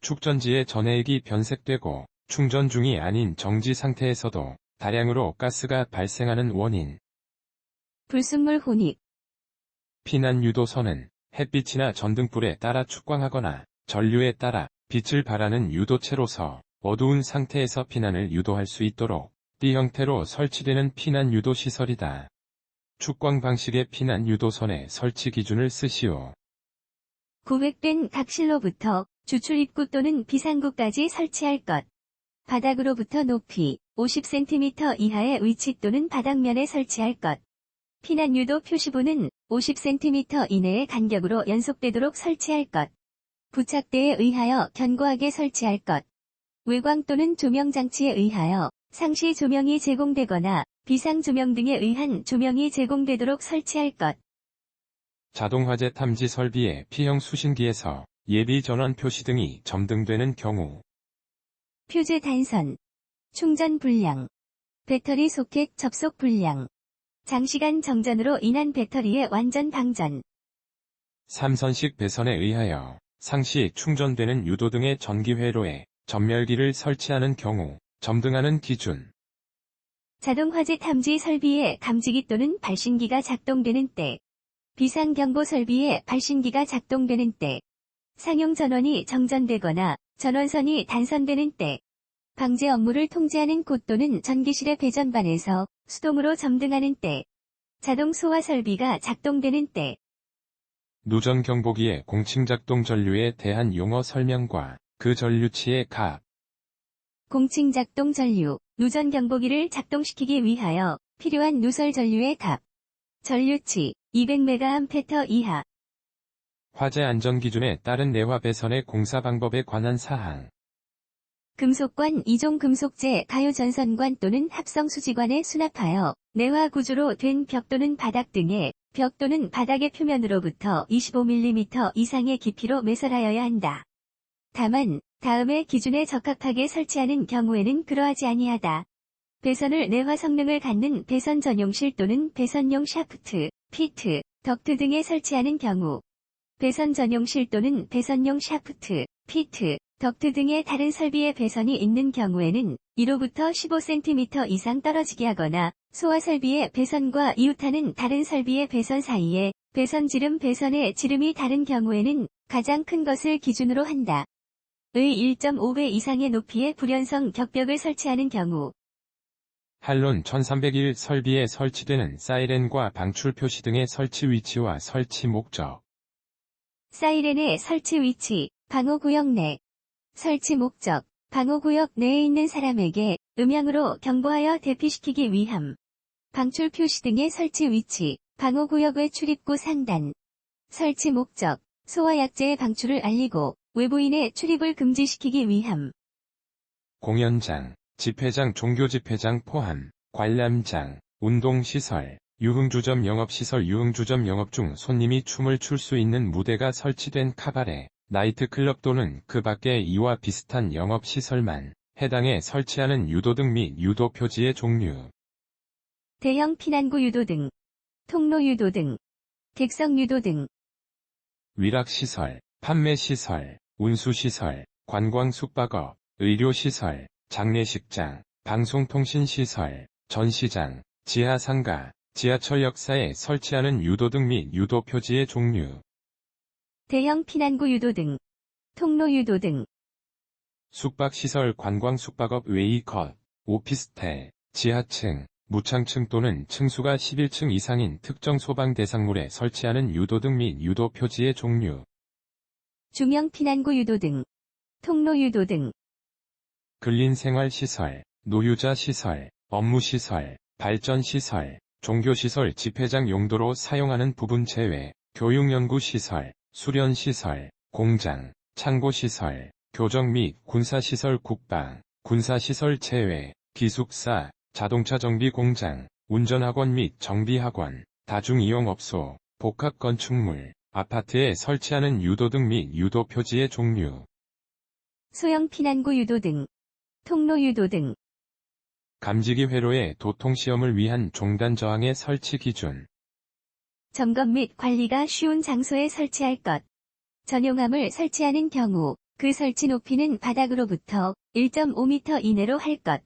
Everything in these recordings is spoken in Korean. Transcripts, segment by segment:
축전지의 전해액이 변색되고 충전 중이 아닌 정지 상태에서도 다량으로 가스가 발생하는 원인. 불순물 혼입. 피난 유도선은 햇빛이나 전등불에 따라 축광하거나 전류에 따라 빛을 발하는 유도체로서 어두운 상태에서 피난을 유도할 수 있도록 띠 형태로 설치되는 피난 유도 시설이다. 축광 방식의 피난 유도선의 설치 기준을 쓰시오. 구획된 각실로부터 주출 입구 또는 비상구까지 설치할 것. 바닥으로부터 높이 50cm 이하의 위치 또는 바닥면에 설치할 것. 피난 유도 표시부는 50cm 이내의 간격으로 연속되도록 설치할 것. 부착대에 의하여 견고하게 설치할 것. 외광 또는 조명장치에 의하여 상시 조명이 제공되거나 비상 조명 등에 의한 조명이 제공되도록 설치할 것. 자동화재 탐지 설비의 P형 수신기에서 예비 전원 표시 등이 점등되는 경우. 퓨즈 단선. 충전 불량. 배터리 소켓 접속 불량. 장시간 정전으로 인한 배터리의 완전 방전. 삼선식 배선에 의하여 상시 충전되는 유도 등의 전기 회로에 전멸기를 설치하는 경우 점등하는 기준. 자동화재 탐지 설비에 감지기 또는 발신기가 작동되는 때. 비상경보 설비에 발신기가 작동되는 때. 상용 전원이 정전되거나 전원선이 단선되는 때. 방제 업무를 통제하는 곳 또는 전기실의 배전반에서 수동으로 점등하는 때. 자동 소화 설비가 작동되는 때. 누전 경보기의 공칭작동 전류에 대한 용어 설명과 그 전류치의 값. 공칭작동 전류, 누전 경보기를 작동시키기 위하여 필요한 누설 전류의 값. 전류치 200mA 이하. 화재 안전 기준에 따른 내화 배선의 공사 방법에 관한 사항. 금속관 2종 금속재 가요 전선관 또는 합성 수지관에 수납하여 내화 구조로 된 벽 또는 바닥 등에 벽 또는 바닥의 표면으로부터 25mm 이상의 깊이로 매설하여야 한다. 다만 다음의 기준에 적합하게 설치하는 경우에는 그러하지 아니하다. 배선을 내화 성능을 갖는 배선 전용실 또는 배선용 샤프트, 피트, 덕트 등에 설치하는 경우. 배선 전용실 또는 배선용 샤프트, 피트, 덕트 등의 다른 설비의 배선이 있는 경우에는 1호부터 15cm 이상 떨어지게 하거나 소화 설비의 배선과 이웃하는 다른 설비의 배선 사이에 배선 지름 배선의 지름이 다른 경우에는 가장 큰 것을 기준으로 한다. 의 1.5배 이상의 높이의 불연성 격벽을 설치하는 경우. 한론 1301 설비에 설치되는 사이렌과 방출 표시 등의 설치 위치와 설치 목적. 사이렌의 설치 위치, 방호구역 내. 설치 목적, 방호구역 내에 있는 사람에게 음향으로 경보하여 대피시키기 위함. 방출 표시 등의 설치 위치, 방호구역의 출입구 상단. 설치 목적, 소화약제의 방출을 알리고 외부인의 출입을 금지시키기 위함. 공연장, 집회장 종교집회장 포함, 관람장, 운동시설, 유흥주점 영업시설 유흥주점 영업 중 손님이 춤을 출 수 있는 무대가 설치된 카바레, 나이트클럽 또는 그 밖의 이와 비슷한 영업시설만 해당에 설치하는 유도등 및 유도 표지의 종류. 대형 피난구 유도등, 통로 유도등, 객석 유도등. 위락시설, 판매시설, 운수시설, 관광 숙박업, 의료시설, 장례식장, 방송통신시설, 전시장, 지하상가, 지하철 역사에 설치하는 유도등 및 유도 표지의 종류. 대형 피난구 유도등, 통로 유도등. 숙박시설 관광 숙박업 웨이컷, 오피스텔, 지하층, 무창층 또는 층수가 11층 이상인 특정 소방 대상물에 설치하는 유도등 및 유도 표지의 종류. 중형 피난구 유도등, 통로 유도등. 근린생활시설, 노유자시설, 업무시설, 발전시설, 종교시설 집회장 용도로 사용하는 부분 제외, 교육연구시설, 수련시설, 공장, 창고시설, 교정 및 군사시설 국방, 군사시설 제외, 기숙사, 자동차 정비 공장, 운전학원 및 정비학원, 다중이용업소, 복합건축물, 아파트에 설치하는 유도등 및 유도 표지의 종류. 소형 피난구 유도등, 통로 유도등. 감지기 회로의 도통시험을 위한 종단 저항의 설치 기준. 점검 및 관리가 쉬운 장소에 설치할 것. 전용함을 설치하는 경우, 그 설치 높이는 바닥으로부터 1.5m 이내로 할 것.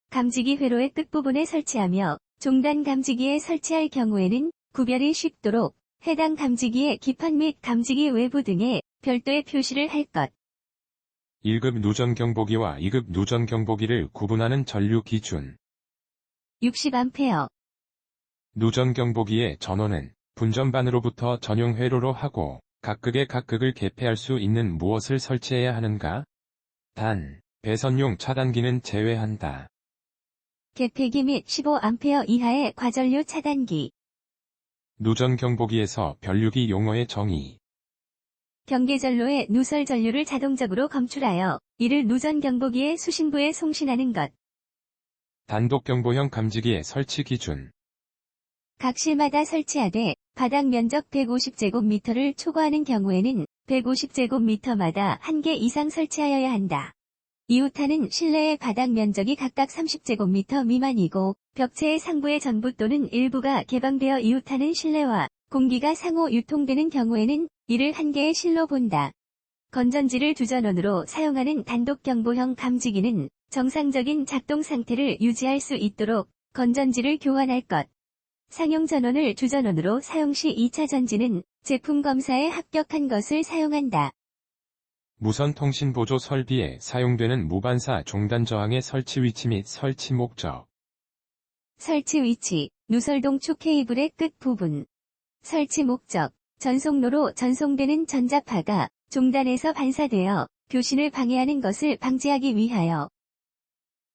감지기 회로의 끝부분에 설치하며 종단 감지기에 설치할 경우에는 구별이 쉽도록 해당 감지기의 기판 및 감지기 외부 등에 별도의 표시를 할 것. 1급 누전 경보기와 2급 누전 경보기를 구분하는 전류 기준. 60A. 누전 경보기의 전원은 분전반으로부터 전용 회로로 하고 각극에 각극을 개폐할 수 있는 무엇을 설치해야 하는가? 단, 배선용 차단기는 제외한다. 개폐기 및 15A 이하의 과전류 차단기. 누전 경보기에서 변류기 용어의 정의. 경계전로에 누설 전류를 자동적으로 검출하여 이를 누전 경보기의 수신부에 송신하는 것. 단독 경보형 감지기의 설치 기준. 각 실마다 설치하되 바닥 면적 150제곱미터를 초과하는 경우에는 150제곱미터마다 1개 이상 설치하여야 한다. 이웃하는 실내의 바닥 면적이 각각 30제곱미터 미만이고 벽체의 상부의 전부 또는 일부가 개방되어 이웃하는 실내와 공기가 상호 유통되는 경우에는 이를 한 개의 실로 본다. 건전지를 주전원으로 사용하는 단독 경보형 감지기는 정상적인 작동 상태를 유지할 수 있도록 건전지를 교환할 것. 상용 전원을 주전원으로 사용 시 2차 전지는 제품 검사에 합격한 것을 사용한다. 무선 통신 보조 설비에 사용되는 무반사 종단 저항의 설치 위치 및 설치 목적. 설치 위치, 누설동축 케이블의 끝 부분. 설치 목적, 전송로로 전송되는 전자파가 종단에서 반사되어 교신을 방해하는 것을 방지하기 위하여.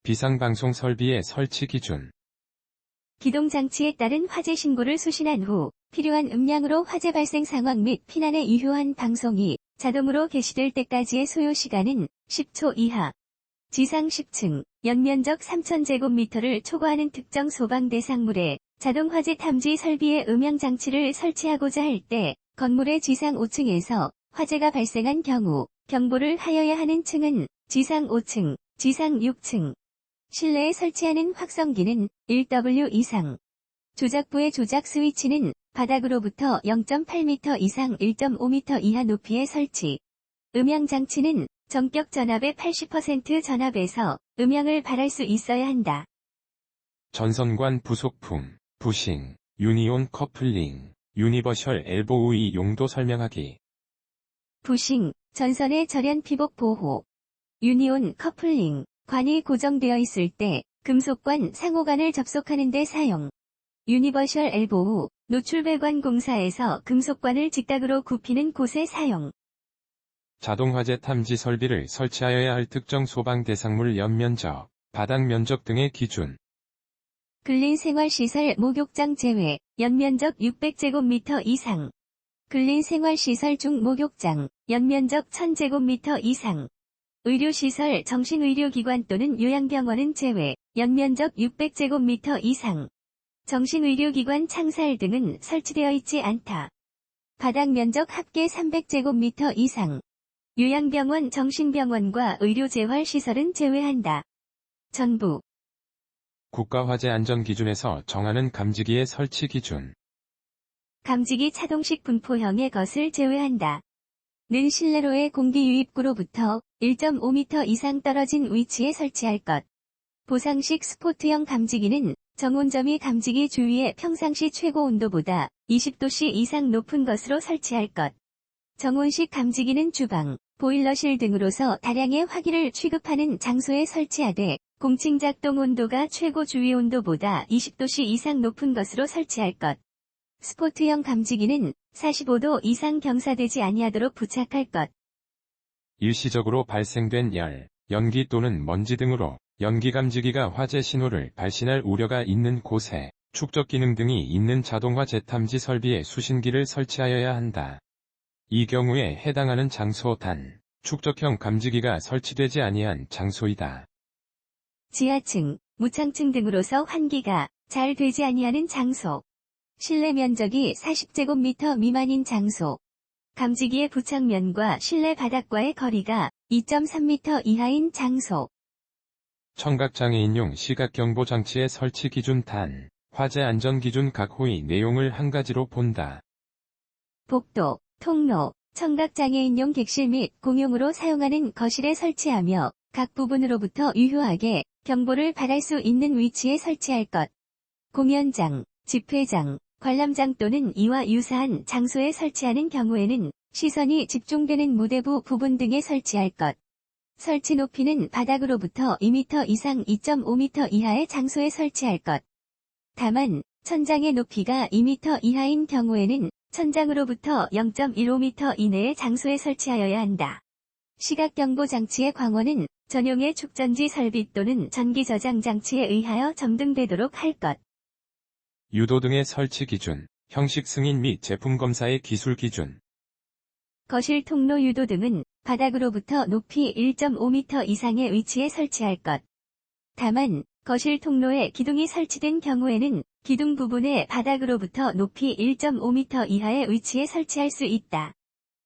비상방송 설비의 설치 기준. 기동장치에 따른 화재 신고를 수신한 후 필요한 음량으로 화재 발생 상황 및 피난에 유효한 방송이 자동으로 개시될 때까지의 소요 시간은 10초 이하. 지상 10층, 연면적 3000제곱미터를 초과하는 특정 소방 대상물에 자동 화재 탐지 설비의 음향장치를 설치하고자 할 때 건물의 지상 5층에서 화재가 발생한 경우 경보를 하여야 하는 층은 지상 5층, 지상 6층. 실내에 설치하는 확성기는 1W 이상. 조작부의 조작 스위치는 바닥으로부터 0.8m 이상 1.5m 이하 높이의 설치. 음향장치는 전격 전압의 80% 전압에서 음향을 발할 수 있어야 한다. 전선관 부속품, 부싱, 유니온 커플링, 유니버셜 엘보우 이 용도 설명하기. 부싱, 전선의 절연 피복 보호. 유니온 커플링, 관이 고정되어 있을 때 금속관 상호관을 접속하는 데 사용. 유니버셜 엘보우, 노출배관 공사에서 금속관을 직각으로 굽히는 곳에 사용. 자동화재 탐지 설비를 설치하여야 할 특정 소방 대상물 연면적, 바닥 면적 등의 기준. 근린생활시설 목욕장 제외, 연면적 600제곱미터 이상. 근린생활시설 중 목욕장, 연면적 1000제곱미터 이상. 의료시설 정신의료기관 또는 요양병원은 제외, 연면적 600제곱미터 이상. 정신의료기관 창살 등은 설치되어 있지 않다. 바닥 면적 합계 300제곱미터 이상. 요양병원 정신병원과 의료재활시설은 제외한다. 전부. 국가화재안전기준에서 정하는 감지기의 설치 기준. 감지기 차동식 분포형의 것을 제외한다. 는 실내로의 공기 유입구로부터 1.5m 이상 떨어진 위치에 설치할 것. 보상식 스포트형 감지기는 정온점이 감지기 주위의 평상시 최고 온도보다 20도씨 이상 높은 것으로 설치할 것. 정온식 감지기는 주방, 보일러실 등으로서 다량의 화기를 취급하는 장소에 설치하되 공칭 작동 온도가 최고 주위 온도보다 20도씨 이상 높은 것으로 설치할 것. 스포트형 감지기는 45도 이상 경사되지 아니하도록 부착할 것. 일시적으로 발생된 열, 연기 또는 먼지 등으로 연기 감지기가 화재 신호를 발신할 우려가 있는 곳에 축적 기능 등이 있는 자동화재 탐지 설비에 수신기를 설치하여야 한다. 이 경우에 해당하는 장소 단, 축적형 감지기가 설치되지 아니한 장소이다. 지하층, 무창층 등으로서 환기가 잘 되지 아니하는 장소. 실내 면적이 40제곱미터 미만인 장소. 감지기의 부착면과 실내 바닥과의 거리가 2.3m 이하인 장소. 청각장애인용 시각경보장치의 설치 기준 단, 화재 안전기준 각 호의 내용을 한 가지로 본다. 복도, 통로, 청각장애인용 객실 및 공용으로 사용하는 거실에 설치하며 각 부분으로부터 유효하게 경보를 발할 수 있는 위치에 설치할 것. 공연장, 집회장, 관람장 또는 이와 유사한 장소에 설치하는 경우에는 시선이 집중되는 무대부 부분 등에 설치할 것. 설치 높이는 바닥으로부터 2m 이상 2.5m 이하의 장소에 설치할 것. 다만, 천장의 높이가 2m 이하인 경우에는 천장으로부터 0.15m 이내의 장소에 설치하여야 한다. 시각경보 장치의 광원은 전용의 축전지 설비 또는 전기 저장 장치에 의하여 점등되도록 할 것. 유도 등의 설치 기준, 형식 승인 및 제품 검사의 기술 기준. 거실 통로 유도 등은 바닥으로부터 높이 1.5m 이상의 위치에 설치할 것. 다만, 거실 통로에 기둥이 설치된 경우에는 기둥 부분에 바닥으로부터 높이 1.5m 이하의 위치에 설치할 수 있다.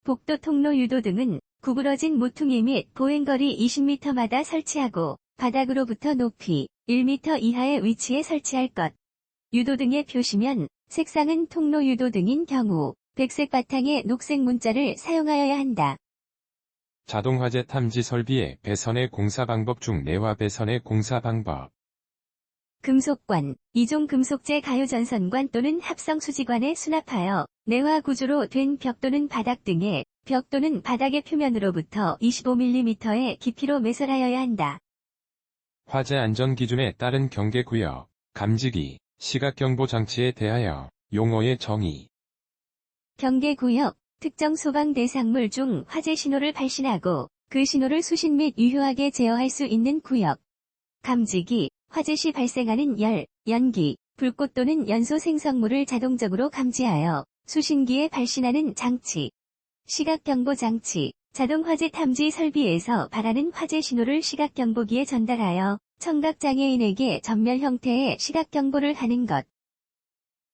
복도 통로 유도 등은 구부러진 모퉁이 및 보행거리 20m마다 설치하고 바닥으로부터 높이 1m 이하의 위치에 설치할 것. 유도 등의 표시면 색상은 통로 유도 등인 경우 백색 바탕에 녹색 문자를 사용하여야 한다. 자동화재 탐지 설비의 배선의 공사 방법 중 내화 배선의 공사 방법. 금속관, 이종 금속재 가요전선관 또는 합성 수지관에 수납하여 내화 구조로 된 벽 또는 바닥 등에 벽 또는 바닥의 표면으로부터 25mm의 깊이로 매설하여야 한다. 화재 안전 기준에 따른 경계구역, 감지기, 시각경보 장치에 대하여 용어의 정의. 경계구역, 특정 소방 대상물 중 화재 신호를 발신하고 그 신호를 수신 및 유효하게 제어할 수 있는 구역. 감지기, 화재 시 발생하는 열, 연기, 불꽃 또는 연소 생성물을 자동적으로 감지하여 수신기에 발신하는 장치. 시각경보 장치, 자동화재 탐지 설비에서 발하는 화재 신호를 시각경보기에 전달하여 청각장애인에게 전멸 형태의 시각경보를 하는 것.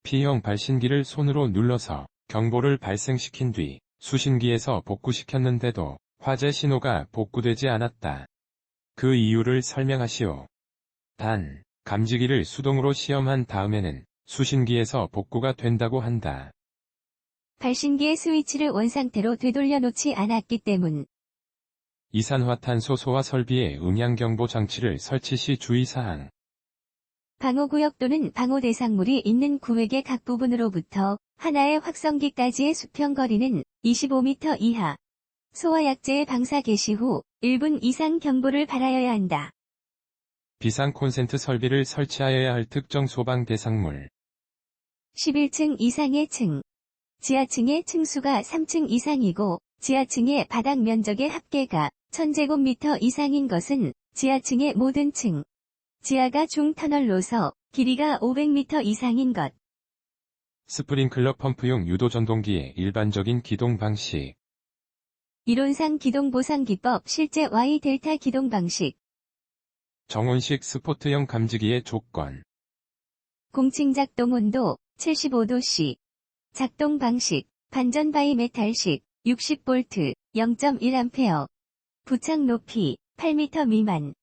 P형 발신기를 손으로 눌러서 경보를 발생시킨 뒤 수신기에서 복구시켰는데도 화재 신호가 복구되지 않았다. 그 이유를 설명하시오. 단, 감지기를 수동으로 시험한 다음에는 수신기에서 복구가 된다고 한다. 발신기의 스위치를 원상태로 되돌려 놓지 않았기 때문. 이산화탄소 소화 설비의 음향경보 장치를 설치 시 주의사항. 방호구역 또는 방호 대상물이 있는 구획의 각 부분으로부터 하나의 확성기까지의 수평거리는 25m 이하. 소화약제의 방사 개시 후 1분 이상 경보를 발하여야 한다. 비상 콘센트 설비를 설치하여야 할 특정 소방 대상물. 11층 이상의 층. 지하층의 층수가 3층 이상이고 지하층의 바닥 면적의 합계가 1000제곱미터 이상인 것은 지하층의 모든 층. 지하가 중터널로서 길이가 500m 이상인 것. 스프링클러 펌프용 유도 전동기의 일반적인 기동 방식. 이론상 기동 보상 기법 실제 Y 델타 기동 방식. 정온식 스포트형 감지기의 조건. 공칭 작동 온도 75도씨. 작동 방식 반전 바이메탈식 60V 0.1A. 부착 높이 8m 미만.